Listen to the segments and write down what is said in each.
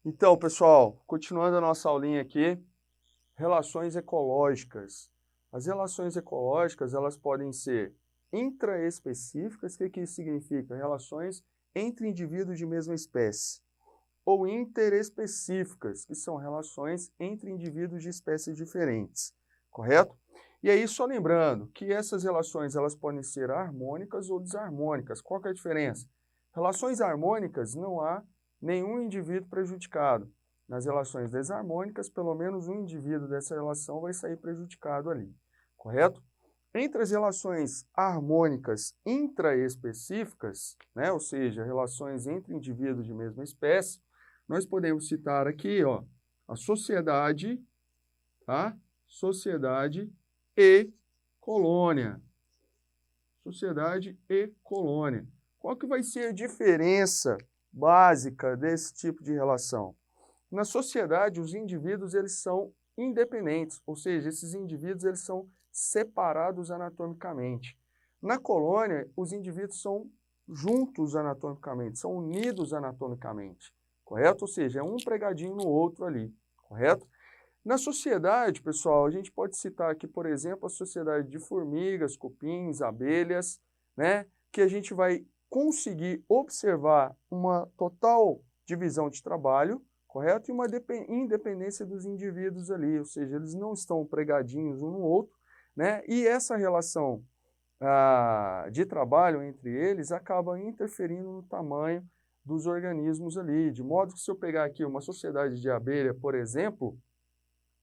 Então, pessoal, continuando a nossa aulinha aqui, relações ecológicas. As relações ecológicas, elas podem ser intraespecíficas, o que isso significa? Relações entre indivíduos de mesma espécie. Ou interespecíficas, que são relações entre indivíduos de espécies diferentes, correto? E aí, só lembrando que essas relações elas podem ser harmônicas ou desarmônicas. Qual que é a diferença? Relações harmônicas, não há nenhum indivíduo prejudicado. Nas relações desarmônicas, pelo menos um indivíduo dessa relação vai sair prejudicado ali, correto? Entre as relações harmônicas intraespecíficas, né, ou seja, relações entre indivíduos de mesma espécie, nós podemos citar aqui, ó, a sociedade, tá? Sociedade e colônia. Sociedade e colônia. Qual que vai ser a diferença básica desse tipo de relação? Na sociedade, os indivíduos eles são independentes, ou seja, esses indivíduos eles são separados anatomicamente. Na colônia, os indivíduos são juntos anatomicamente, são unidos anatomicamente, correto? Ou seja, é um pregadinho no outro ali, correto? Na sociedade, pessoal, a gente pode citar aqui, por exemplo, a sociedade de formigas, cupins, abelhas, né? Que a gente vai conseguir observar uma total divisão de trabalho, correto? E uma independência dos indivíduos ali, ou seja, eles não estão pregadinhos um no outro, né? E essa relação de trabalho entre eles acaba interferindo no tamanho dos organismos ali, de modo que se eu pegar aqui uma sociedade de abelha, por exemplo,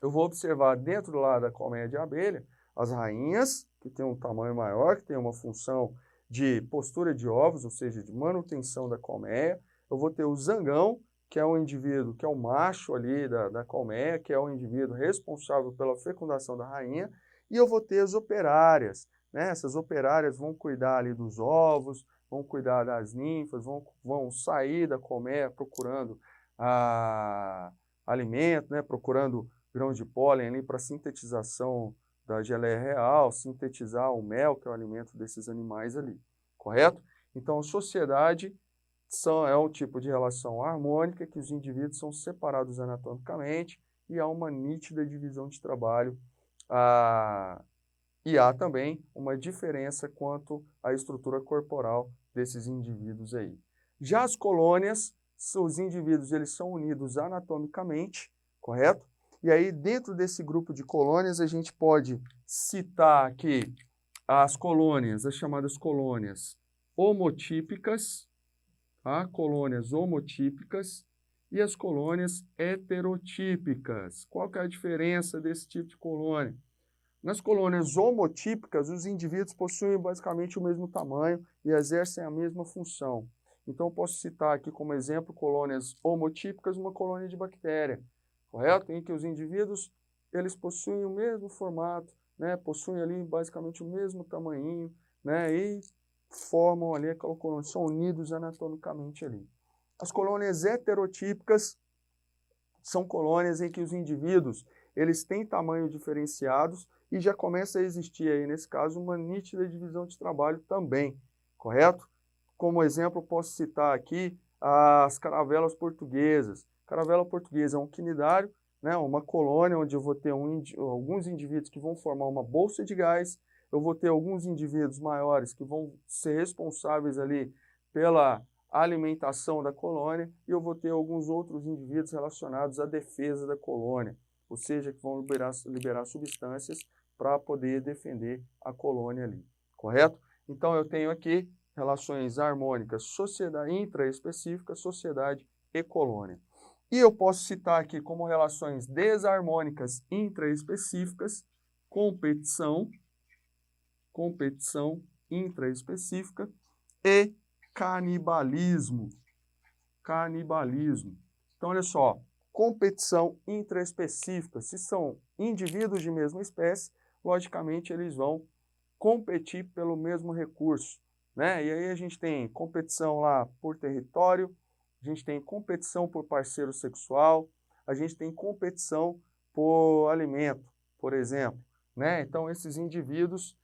eu vou observar dentro lá da colmeia de abelha as rainhas, que tem um tamanho maior, que tem uma função de postura de ovos, ou seja, de manutenção da colmeia. Eu vou ter o zangão, que é um indivíduo, que é o macho ali da colmeia, que é o indivíduo responsável pela fecundação da rainha. E eu vou ter as operárias, né? Essas operárias vão cuidar ali dos ovos, vão cuidar das ninfas, vão sair da colmeia procurando alimento, né? Procurando grãos de pólen ali para sintetização da geleia real, sintetizar o mel, que é o alimento desses animais ali, correto? Então, a sociedade é um tipo de relação harmônica que os indivíduos são separados anatomicamente e há uma nítida divisão de trabalho e há também uma diferença quanto à estrutura corporal desses indivíduos aí. Já as colônias, os indivíduos eles são unidos anatomicamente, correto? E aí, dentro desse grupo de colônias, a gente pode citar aqui as colônias, as chamadas colônias homotípicas, tá? Colônias homotípicas e as colônias heterotípicas. Qual que é a diferença desse tipo de colônia? Nas colônias homotípicas, os indivíduos possuem basicamente o mesmo tamanho e exercem a mesma função. Então, eu posso citar aqui como exemplo colônias homotípicas, uma colônia de bactéria, correto? Em que os indivíduos eles possuem o mesmo formato, né? Possuem ali basicamente o mesmo tamanhinho, né? E formam ali aquela colônia, são unidos anatomicamente ali. As colônias heterotípicas são colônias em que os indivíduos eles têm tamanhos diferenciados e já começa a existir aí, nesse caso, uma nítida divisão de trabalho também, correto? Como exemplo, posso citar aqui as caravelas portuguesas. Caravela portuguesa é um quinidário, né, uma colônia onde eu vou ter alguns indivíduos que vão formar uma bolsa de gás, eu vou ter alguns indivíduos maiores que vão ser responsáveis ali pela alimentação da colônia e eu vou ter alguns outros indivíduos relacionados à defesa da colônia, ou seja, que vão liberar substâncias para poder defender a colônia ali, correto? Então eu tenho aqui relações harmônicas, sociedade intraespecífica, sociedade e colônia. E eu posso citar aqui como relações desarmônicas intraespecíficas, competição intraespecífica e canibalismo. Canibalismo. Então, olha só, competição intraespecífica. Se são indivíduos de mesma espécie, logicamente eles vão competir pelo mesmo recurso, né? E aí a gente tem competição lá por território, a gente tem competição por parceiro sexual, a gente tem competição por alimento, por exemplo, né? Então, esses indivíduos,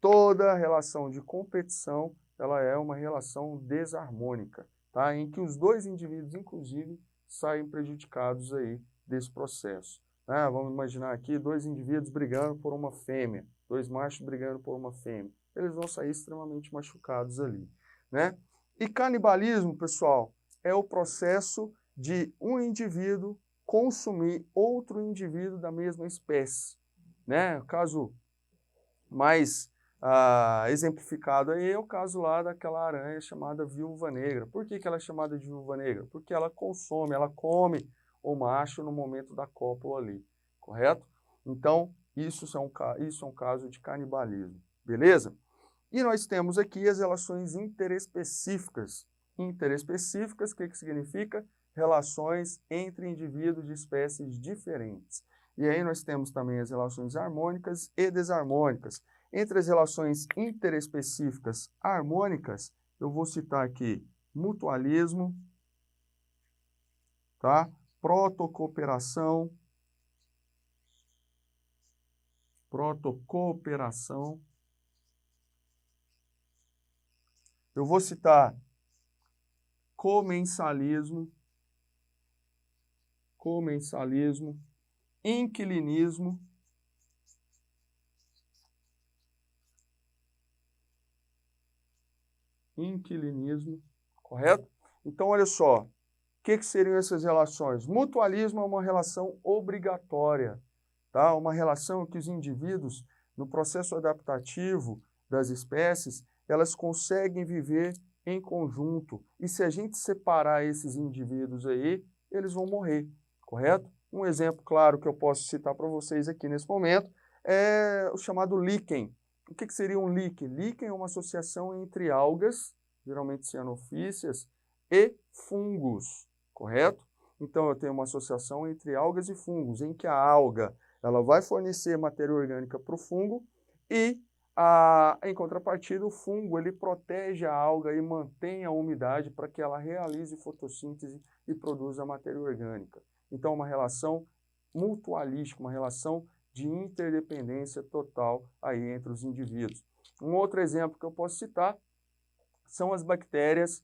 toda relação de competição, ela é uma relação desarmônica, tá? Em que os dois indivíduos, inclusive, saem prejudicados aí desse processo. Vamos imaginar aqui 2 indivíduos brigando por uma fêmea, 2 machos brigando por uma fêmea. Eles vão sair extremamente machucados ali, né? E canibalismo, pessoal, é o processo de um indivíduo consumir outro indivíduo da mesma espécie, né? O caso mais exemplificado aí é o caso lá daquela aranha chamada viúva negra. Por que ela é chamada de viúva negra? Porque ela consome, ela come o macho no momento da cópula ali, correto? Então, isso é um caso de canibalismo, beleza? E nós temos aqui as relações interespecíficas. Interespecíficas, o que significa? Relações entre indivíduos de espécies diferentes. E aí nós temos também as relações harmônicas e desarmônicas. Entre as relações interespecíficas harmônicas, eu vou citar aqui mutualismo, tá? Protocooperação, eu vou citar comensalismo, inquilinismo, correto? Então, olha só, o que seriam essas relações? Mutualismo é uma relação obrigatória, tá? Uma relação que os indivíduos, no processo adaptativo das espécies, elas conseguem viver em conjunto. E se a gente separar esses indivíduos aí, eles vão morrer, correto? Um exemplo claro que eu posso citar para vocês aqui nesse momento é o chamado líquen. O que seria um líquen? Líquen é uma associação entre algas, geralmente cianofícias, e fungos, correto? Então, eu tenho uma associação entre algas e fungos, em que a alga ela vai fornecer matéria orgânica para o fungo e, em contrapartida, o fungo ele protege a alga e mantém a umidade para que ela realize fotossíntese e produza matéria orgânica. Então, uma relação mutualística, uma relação de interdependência total aí entre os indivíduos. Um outro exemplo que eu posso citar são as bactérias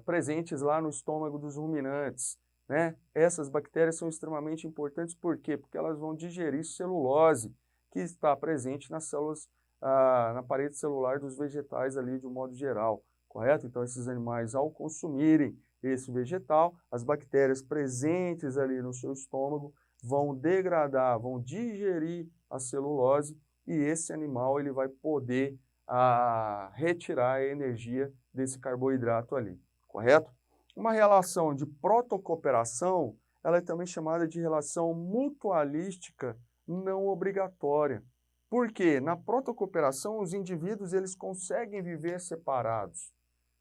presentes lá no estômago dos ruminantes, né? Essas bactérias são extremamente importantes, por quê? Porque elas vão digerir celulose que está presente nas células, na parede celular dos vegetais ali de um modo geral, correto? Então esses animais, ao consumirem esse vegetal, as bactérias presentes ali no seu estômago vão degradar, vão digerir a celulose e esse animal ele vai poder retirar a energia desse carboidrato ali, correto? Uma relação de protocooperação, ela é também chamada de relação mutualística não obrigatória. Por quê? Na protocooperação, os indivíduos eles conseguem viver separados,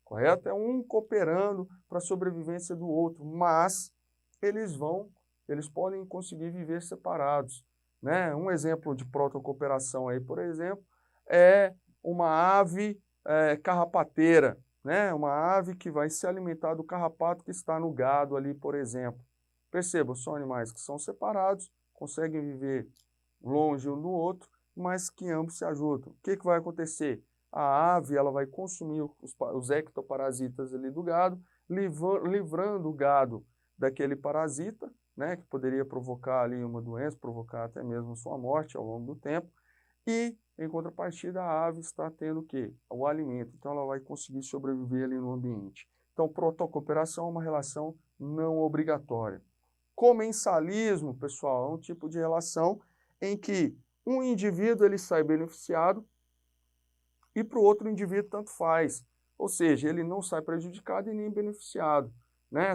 correto? É um cooperando para a sobrevivência do outro, mas eles podem conseguir viver separados, né? Um exemplo de protocooperação aí, por exemplo, é uma ave carrapateira, né? Uma ave que vai se alimentar do carrapato que está no gado ali, por exemplo. Perceba, são animais que são separados, conseguem viver longe um do outro, mas que ambos se ajudam. O que vai acontecer? A ave ela vai consumir os ectoparasitas ali do gado, livrando o gado daquele parasita, né, que poderia provocar ali uma doença, provocar até mesmo sua morte ao longo do tempo, e, em contrapartida, a ave está tendo o quê? O alimento, então ela vai conseguir sobreviver ali no ambiente. Então, protocooperação é uma relação não obrigatória. Comensalismo, pessoal, é um tipo de relação em que um indivíduo ele sai beneficiado e para o outro indivíduo tanto faz. Ou seja, ele não sai prejudicado e nem beneficiado, né?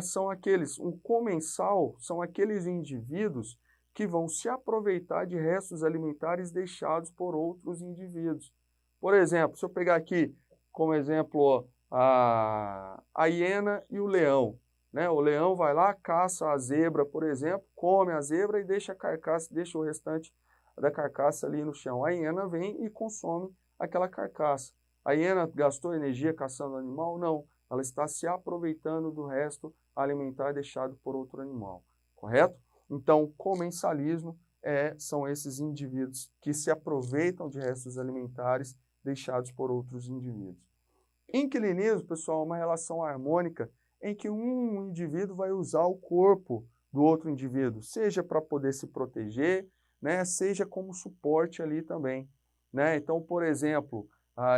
Um comensal são aqueles indivíduos que vão se aproveitar de restos alimentares deixados por outros indivíduos. Por exemplo, se eu pegar aqui como exemplo a hiena e o leão, né? O leão vai lá, caça a zebra, por exemplo, come a zebra e deixa a carcaça, deixa o restante da carcaça ali no chão. A hiena vem e consome aquela carcaça. A hiena gastou energia caçando o animal? Não. Ela está se aproveitando do resto alimentar deixado por outro animal, correto? Então, comensalismo são esses indivíduos que se aproveitam de restos alimentares deixados por outros indivíduos. Inquilinismo, pessoal, é uma relação harmônica em que um indivíduo vai usar o corpo do outro indivíduo, seja para poder se proteger, né, seja como suporte ali também, né? Então, por exemplo,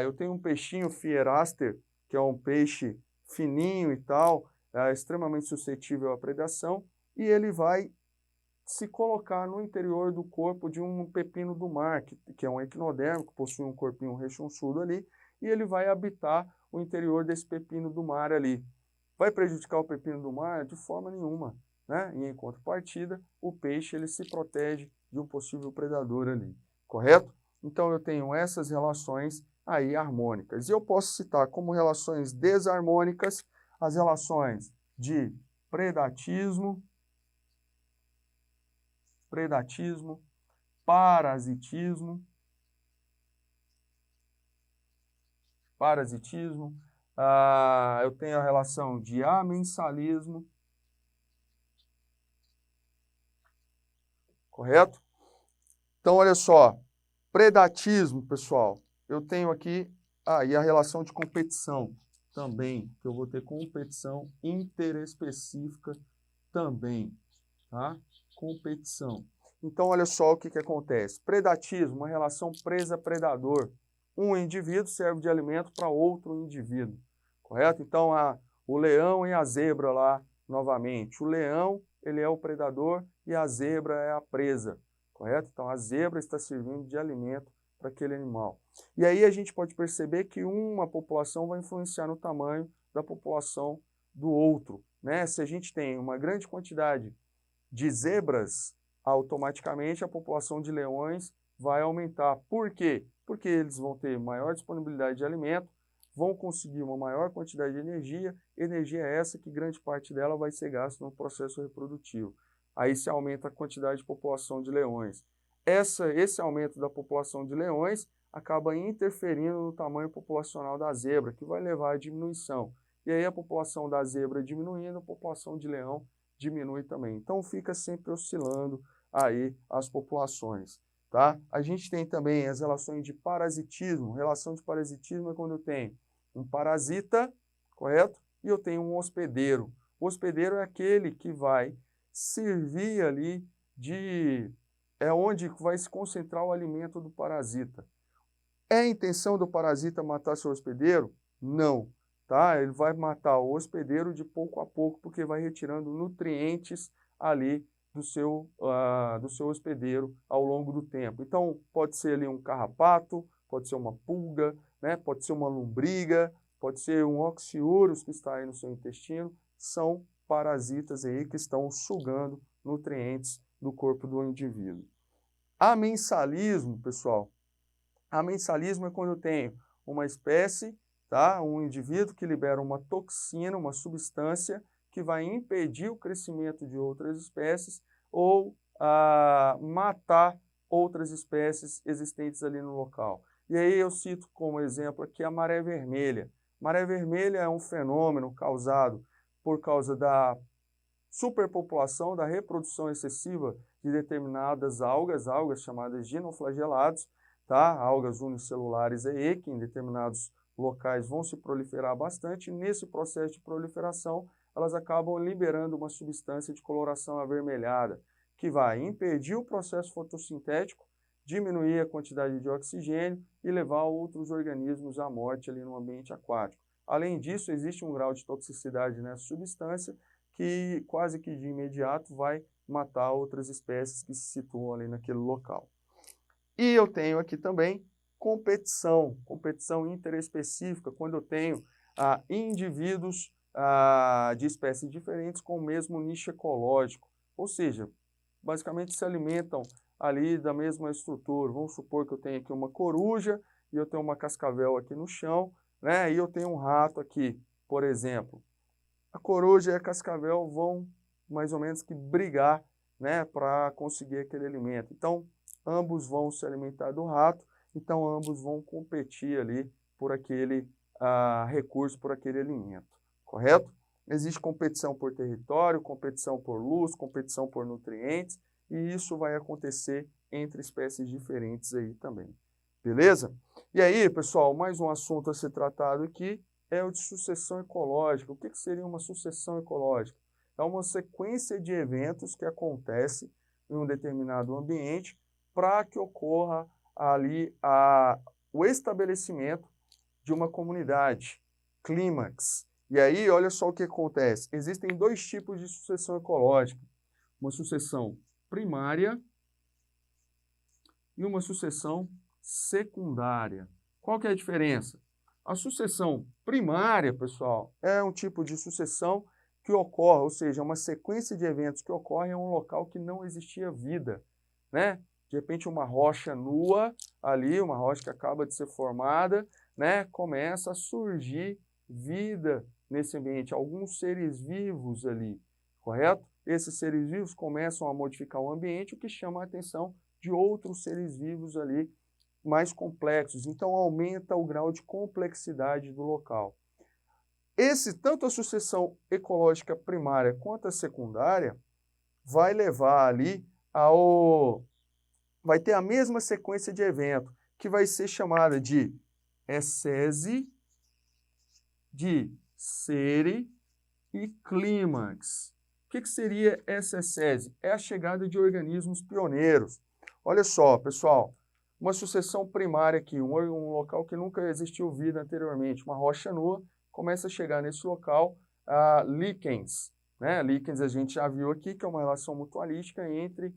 eu tenho um peixinho Fieraster, que é um peixe fininho e tal, extremamente suscetível à predação, e ele vai se colocar no interior do corpo de um pepino do mar, que é um equinodérmico, possui um corpinho rechonchudo ali, e ele vai habitar o interior desse pepino do mar ali. Vai prejudicar o pepino do mar? De forma nenhuma, né? E em contrapartida, o peixe ele se protege de um possível predador ali, correto? Então eu tenho essas relações aí harmônicas. E eu posso citar como relações desarmônicas as relações de predatismo, parasitismo, eu tenho a relação de amensalismo, correto? Então, olha só, predatismo, pessoal, eu tenho aqui, e a relação de competição também, que eu vou ter competição interespecífica também, tá? Competição. Então, olha só o que acontece. Predatismo, uma relação presa-predador. Um indivíduo serve de alimento para outro indivíduo, correto? Então, o leão e a zebra lá, novamente. O leão, ele é o predador e a zebra é a presa, correto? Então, a zebra está servindo de alimento para aquele animal. E aí a gente pode perceber que uma população vai influenciar no tamanho da população do outro, né? Se a gente tem uma grande quantidade de zebras, automaticamente a população de leões vai aumentar. Por quê? Porque eles vão ter maior disponibilidade de alimento, vão conseguir uma maior quantidade de energia essa que grande parte dela vai ser gasta no processo reprodutivo. Aí se aumenta a quantidade de população de leões. Esse aumento da população de leões acaba interferindo no tamanho populacional da zebra, que vai levar à diminuição. E aí a população da zebra diminuindo, a população de leão diminui também. Então fica sempre oscilando aí as populações, tá? A gente tem também as relações de parasitismo. Relação de parasitismo é quando eu tenho um parasita, correto? E eu tenho um hospedeiro. O hospedeiro é aquele que vai servir ali é onde vai se concentrar o alimento do parasita. É a intenção do parasita matar seu hospedeiro? Não. Tá? Ele vai matar o hospedeiro de pouco a pouco, porque vai retirando nutrientes ali do seu hospedeiro ao longo do tempo. Então, pode ser ali um carrapato, pode ser uma pulga, né? Pode ser uma lombriga, pode ser um oxiurus que está aí no seu intestino. São parasitas aí que estão sugando nutrientes do corpo do indivíduo. Amensalismo, pessoal. Amensalismo é quando eu tenho uma espécie, tá? Um indivíduo que libera uma toxina, uma substância que vai impedir o crescimento de outras espécies ou matar outras espécies existentes ali no local. E aí eu cito como exemplo aqui a maré vermelha. Maré vermelha é um fenômeno causado por causa da superpopulação, da reprodução excessiva de determinadas algas chamadas dinoflagelados, tá? Algas unicelulares aí, que em determinados locais vão se proliferar bastante. Nesse processo de proliferação, elas acabam liberando uma substância de coloração avermelhada, que vai impedir o processo fotossintético, diminuir a quantidade de oxigênio e levar outros organismos à morte ali no ambiente aquático. Além disso, existe um grau de toxicidade nessa substância que quase que de imediato vai matar outras espécies que se situam ali naquele local. E eu tenho aqui também competição interespecífica, quando eu tenho indivíduos de espécies diferentes com o mesmo nicho ecológico, ou seja, basicamente se alimentam ali da mesma estrutura. Vamos supor que eu tenho aqui uma coruja e eu tenho uma cascavel aqui no chão, né? E eu tenho um rato aqui, por exemplo. A coruja e a cascavel vão mais ou menos que brigar, né, para conseguir aquele alimento. Então, ambos vão se alimentar do rato, então ambos vão competir ali por aquele recurso, por aquele alimento, correto? Existe competição por território, competição por luz, competição por nutrientes, e isso vai acontecer entre espécies diferentes aí também, beleza? E aí, pessoal, mais um assunto a ser tratado aqui é o de sucessão ecológica. O que seria uma sucessão ecológica? É uma sequência de eventos que acontece em um determinado ambiente para que ocorra ali o estabelecimento de uma comunidade, clímax. E aí, olha só o que acontece. Existem dois tipos de sucessão ecológica. Uma sucessão primária e uma sucessão secundária. Qual que é a diferença? A sucessão primária, pessoal, é um tipo de sucessão que ocorre, ou seja, uma sequência de eventos que ocorrem em um local que não existia vida, né? De repente, uma rocha nua ali, uma rocha que acaba de ser formada, né? Começa a surgir vida nesse ambiente, alguns seres vivos ali, correto? Esses seres vivos começam a modificar o ambiente, o que chama a atenção de outros seres vivos ali mais complexos. Então, aumenta o grau de complexidade do local. Tanto a sucessão ecológica primária quanto a secundária vai levar ali vai ter a mesma sequência de evento, que vai ser chamada de ecese, de sere e clímax. O que seria essa ecese? É a chegada de organismos pioneiros. Olha só, pessoal, uma sucessão primária aqui, um local que nunca existiu vida anteriormente, uma rocha nua, começa a chegar nesse local líquens. Né? Líquens a gente já viu aqui, que é uma relação mutualística entre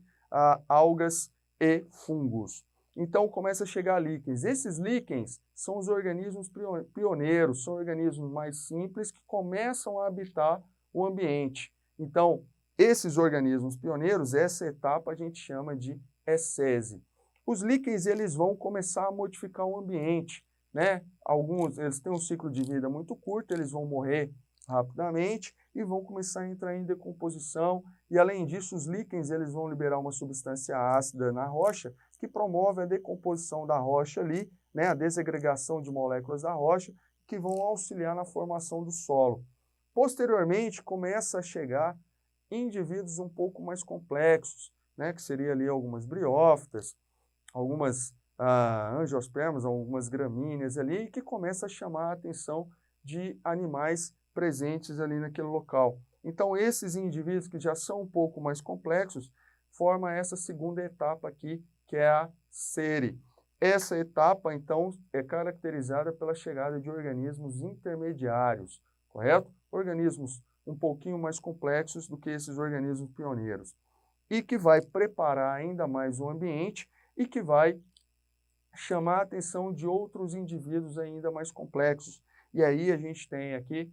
algas e fungos. Então, começa a chegar líquens. Esses líquens são os organismos pioneiros, são organismos mais simples que começam a habitar o ambiente. Então, esses organismos pioneiros, essa etapa a gente chama de ecese. Os líquens, eles vão começar a modificar o ambiente, né? Alguns, eles têm um ciclo de vida muito curto, eles vão morrer rapidamente e vão começar a entrar em decomposição. E, além disso, os líquens, eles vão liberar uma substância ácida na rocha que promove a decomposição da rocha ali, né? A desagregação de moléculas da rocha, que vão auxiliar na formação do solo. Posteriormente, começa a chegar indivíduos um pouco mais complexos, né? Que seria ali algumas briófitas, algumas angiospermas, algumas gramíneas ali, que começa a chamar a atenção de animais presentes ali naquele local. Então, esses indivíduos que já são um pouco mais complexos, formam essa segunda etapa aqui, que é a sere. Essa etapa, então, é caracterizada pela chegada de organismos intermediários, correto? Organismos um pouquinho mais complexos do que esses organismos pioneiros. E que vai preparar ainda mais o ambiente e que vai chamar a atenção de outros indivíduos ainda mais complexos. E aí a gente tem aqui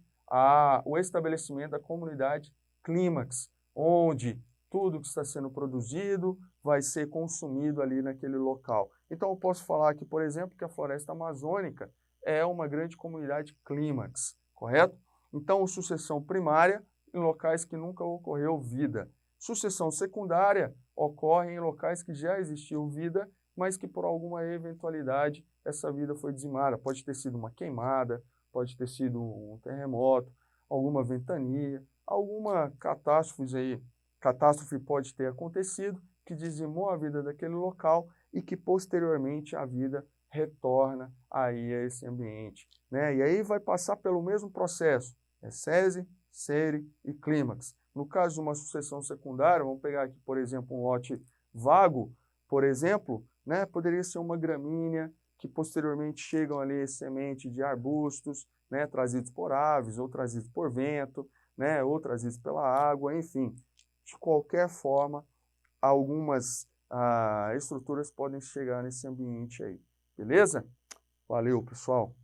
o estabelecimento da comunidade clímax, onde tudo que está sendo produzido vai ser consumido ali naquele local. Então eu posso falar aqui, por exemplo, que a floresta amazônica é uma grande comunidade clímax, correto? Então, sucessão primária em locais que nunca ocorreu vida. Sucessão secundária ocorre em locais que já existiu vida, mas que por alguma eventualidade essa vida foi dizimada. Pode ter sido uma queimada, pode ter sido um terremoto, alguma ventania, alguma catástrofe pode ter acontecido que dizimou a vida daquele local e que posteriormente a vida retorna aí a esse ambiente, né? E aí vai passar pelo mesmo processo, ecese, sere e clímax. No caso de uma sucessão secundária, vamos pegar aqui, por exemplo, um lote vago, por exemplo, né? Poderia ser uma gramínea, que posteriormente chegam ali semente de arbustos, né? Trazidos por aves, ou trazidos por vento, né? Ou trazidos pela água, enfim. De qualquer forma, algumas estruturas podem chegar nesse ambiente aí. Beleza? Valeu, pessoal!